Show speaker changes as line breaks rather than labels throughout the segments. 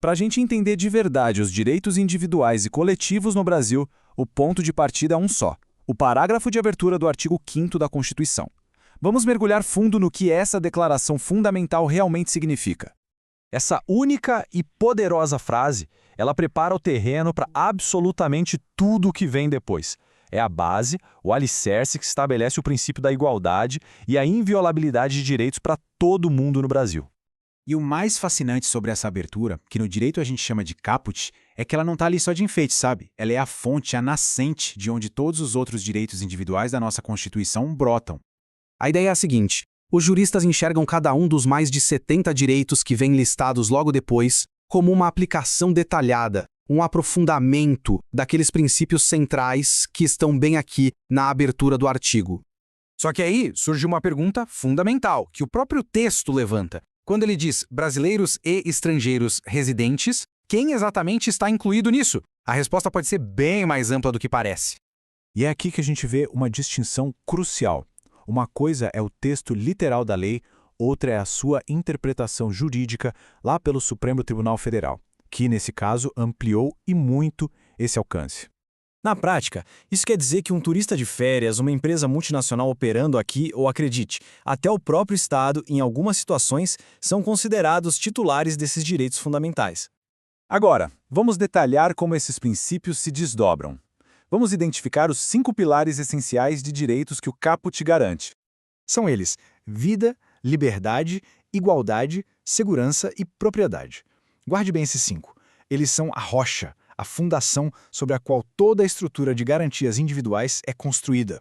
Para a gente entender de verdade os direitos individuais e coletivos no Brasil, o ponto de partida é um só: o parágrafo de abertura do artigo 5º da Constituição. Vamos mergulhar fundo no que essa declaração fundamental realmente significa.
Essa única e poderosa frase, ela prepara o terreno para absolutamente tudo o que vem depois. É a base, o alicerce que estabelece o princípio da igualdade e a inviolabilidade de direitos para todo mundo no Brasil.
E o mais fascinante sobre essa abertura, que no direito a gente chama de caput, é que ela não está ali só de enfeite, sabe? Ela é a fonte, a nascente de onde todos os outros direitos individuais da nossa Constituição brotam.
A ideia é a seguinte: os juristas enxergam cada um dos mais de 70 direitos que vêm listados logo depois como uma aplicação detalhada, um aprofundamento daqueles princípios centrais que estão bem aqui na abertura do artigo. Só que aí surge uma pergunta fundamental, que o próprio texto levanta. Quando ele diz brasileiros e estrangeiros residentes, quem exatamente está incluído nisso? A resposta pode ser bem mais ampla do que parece.
E é aqui que a gente vê uma distinção crucial. Uma coisa é o texto literal da lei, outra é a sua interpretação jurídica lá pelo Supremo Tribunal Federal, que, nesse caso, ampliou e muito esse alcance.
Na prática, isso quer dizer que um turista de férias, uma empresa multinacional operando aqui, ou acredite, até o próprio Estado, em algumas situações, são considerados titulares desses direitos fundamentais.
Agora, vamos detalhar como esses princípios se desdobram. Vamos identificar os 5 pilares essenciais de direitos que o caput garante.
São eles: vida, liberdade, igualdade, segurança e propriedade. Guarde bem esses 5. Eles são a rocha, a fundação sobre a qual toda a estrutura de garantias individuais é construída.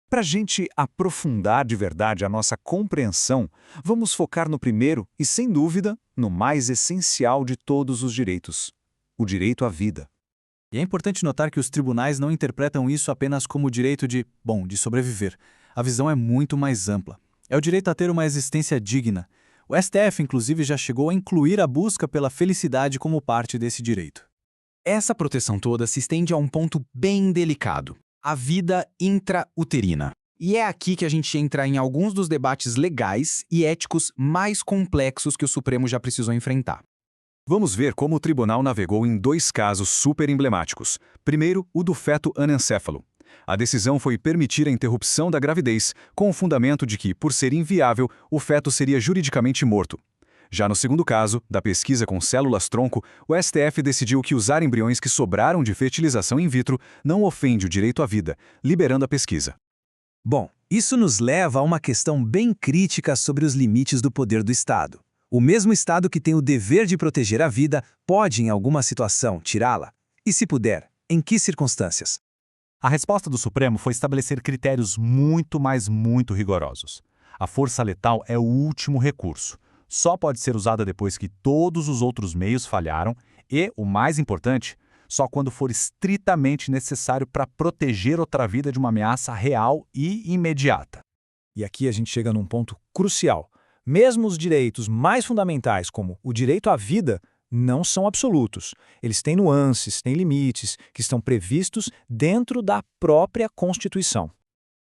Para a gente aprofundar de verdade a nossa compreensão, vamos focar no primeiro e, sem dúvida, no mais essencial de todos os direitos: o direito à vida.
E é importante notar que os tribunais não interpretam isso apenas como o direito de sobreviver. A visão é muito mais ampla. É o direito a ter uma existência digna. O STF, inclusive, já chegou a incluir a busca pela felicidade como parte desse direito.
Essa proteção toda se estende a um ponto bem delicado: a vida intrauterina. E é aqui que a gente entra em alguns dos debates legais e éticos mais complexos que o Supremo já precisou enfrentar.
Vamos ver como o tribunal navegou em 2 casos super emblemáticos. Primeiro, o do feto anencéfalo. A decisão foi permitir a interrupção da gravidez, com o fundamento de que, por ser inviável, o feto seria juridicamente morto. Já no segundo caso, da pesquisa com células-tronco, o STF decidiu que usar embriões que sobraram de fertilização in vitro não ofende o direito à vida, liberando a pesquisa.
Bom, isso nos leva a uma questão bem crítica sobre os limites do poder do Estado. O mesmo Estado que tem o dever de proteger a vida pode, em alguma situação, tirá-la? E se puder, em que circunstâncias?
A resposta do Supremo foi estabelecer critérios muito rigorosos. A força letal é o último recurso. Só pode ser usada depois que todos os outros meios falharam e, o mais importante, só quando for estritamente necessário para proteger outra vida de uma ameaça real e imediata.
E aqui a gente chega num ponto crucial. Mesmo os direitos mais fundamentais, como o direito à vida, não são absolutos. Eles têm nuances, têm limites, que estão previstos dentro da própria Constituição.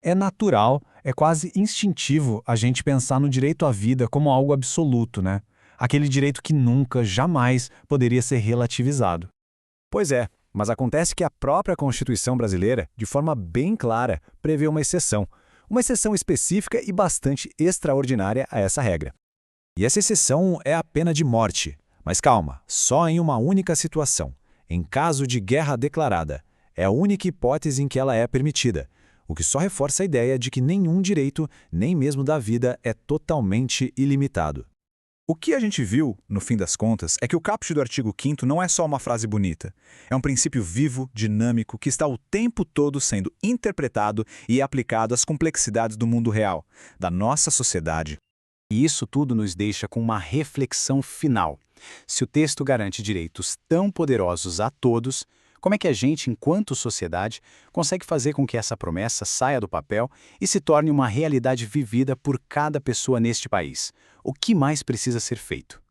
É natural, é quase instintivo a gente pensar no direito à vida como algo absoluto, né? Aquele direito que nunca, jamais poderia ser relativizado.
Pois é, mas acontece que a própria Constituição brasileira, de forma bem clara, prevê uma exceção específica e bastante extraordinária a essa regra. E essa exceção é a pena de morte. Mas calma, só em uma única situação: em caso de guerra declarada. É a única hipótese em que ela é permitida, o que só reforça a ideia de que nenhum direito, nem mesmo da vida, é totalmente ilimitado.
O que a gente viu, no fim das contas, é que o caput do artigo 5º não é só uma frase bonita. É um princípio vivo, dinâmico, que está o tempo todo sendo interpretado e aplicado às complexidades do mundo real, da nossa sociedade.
E isso tudo nos deixa com uma reflexão final. Se o texto garante direitos tão poderosos a todos, como é que a gente, enquanto sociedade, consegue fazer com que essa promessa saia do papel e se torne uma realidade vivida por cada pessoa neste país? O que mais precisa ser feito?